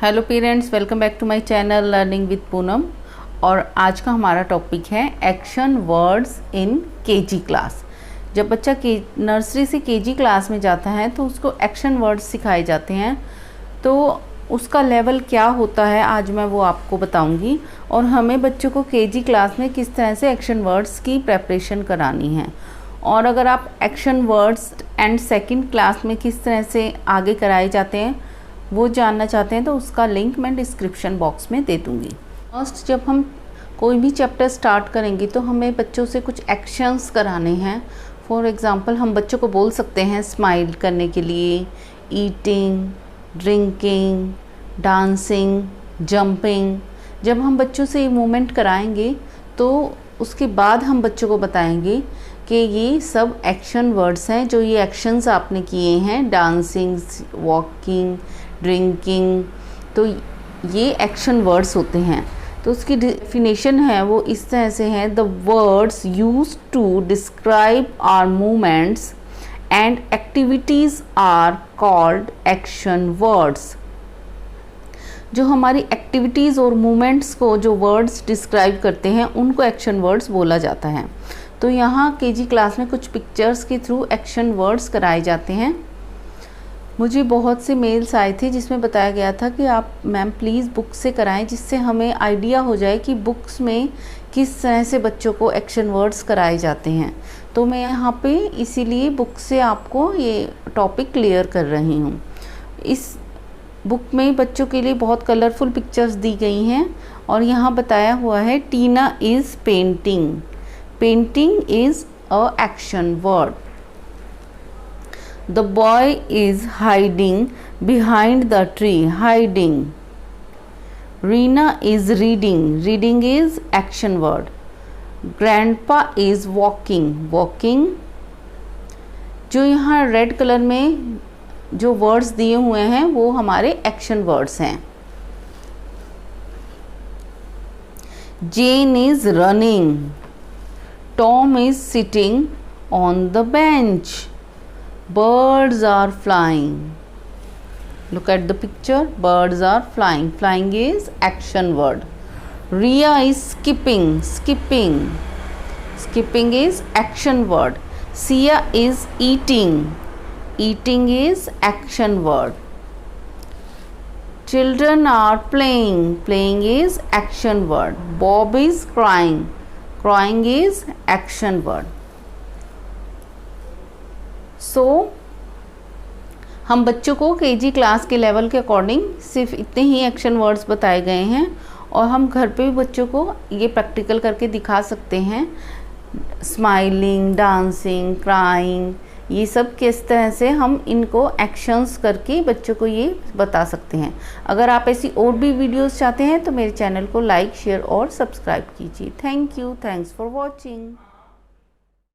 Hello parents, welcome back to my channel learning with Poonam. और आज का हमारा टॉपिक है action words in KG class. जब बच्चा नर्सरी से केजी क्लास में जाता है तो उसको एक्शन वर्ड्स सिखाए जाते हैं, तो उसका लेवल क्या होता है आज मैं वो आपको बताऊंगी। और हमें बच्चों को केजी क्लास में किस तरह से एक्शन वर्ड्स की प्रेपरेशन करानी है, और अगर आप action words and second class में किस तरह से आगे कराए जाते हैं वो जानना चाहते हैं तो उसका लिंक मैं डिस्क्रिप्शन बॉक्स में दे दूँगी। फर्स्ट, जब हम कोई भी चैप्टर स्टार्ट करेंगे तो हमें बच्चों से कुछ एक्शंस कराने हैं। फॉर एग्ज़ाम्पल, हम बच्चों को बोल सकते हैं स्माइल करने के लिए, ईटिंग, ड्रिंकिंग, डांसिंग, जंपिंग। जब हम बच्चों से ये मूवमेंट कराएंगे तो उसके बाद हम बच्चों को बताएंगे कि ये सब एक्शन वर्ड्स हैं, जो ये एक्शंस आपने किए हैं, डांसिंग, वॉकिंग, ड्रिंकिंग, तो ये एक्शन वर्ड्स होते हैं। तो उसकी डेफिनेशन है वो इस तरह से है: the words used to describe our movements and activities are called action words. जो हमारी एक्टिविटीज़ और मूवमेंट्स को जो वर्ड्स डिस्क्राइब करते हैं उनको एक्शन वर्ड्स बोला जाता है। तो यहाँ केजी क्लास में कुछ पिक्चर्स के थ्रू एक्शन वर्ड्स कराए जाते हैं। मुझे बहुत से मेल्स आए थे जिसमें बताया गया था कि आप मैम प्लीज़ बुक से कराएं, जिससे हमें आइडिया हो जाए कि बुक्स में किस तरह से बच्चों को एक्शन वर्ड्स कराए जाते हैं। तो मैं यहाँ पे इसीलिए बुक से आपको ये टॉपिक क्लियर कर रही हूँ। इस बुक में बच्चों के लिए बहुत कलरफुल पिक्चर्स दी गई हैं और यहाँ बताया हुआ है Tina is painting. Painting is a action word. The boy is hiding behind the tree. Hiding. Reena is reading. Reading is action word. Grandpa is walking. Walking. जो यहाँ रेड कलर में जो वर्ड्स दिए हुए हैं वो हमारे एक्शन वर्ड्स हैं। Jane is running. Tom is sitting on the bench. Birds are flying. Look at the picture. Birds are flying. Flying is action word. Ria is skipping. Skipping. Skipping is action word. Sia is eating. Eating is action word. Children are playing. Playing is action word. Bob is crying. Crying is action word. हम बच्चों को KG class के level के according सिर्फ इतने ही action words बताए गए हैं, और हम घर पे भी बच्चों को ये प्रैक्टिकल करके दिखा सकते हैं। स्माइलिंग, डांसिंग, क्राइंग, ये सब किस तरह से हम इनको एक्शंस करके बच्चों को ये बता सकते हैं। अगर आप ऐसी और भी वीडियोस चाहते हैं तो मेरे चैनल को लाइक, शेयर और सब्सक्राइब कीजिए। Thank you. Thanks for watching.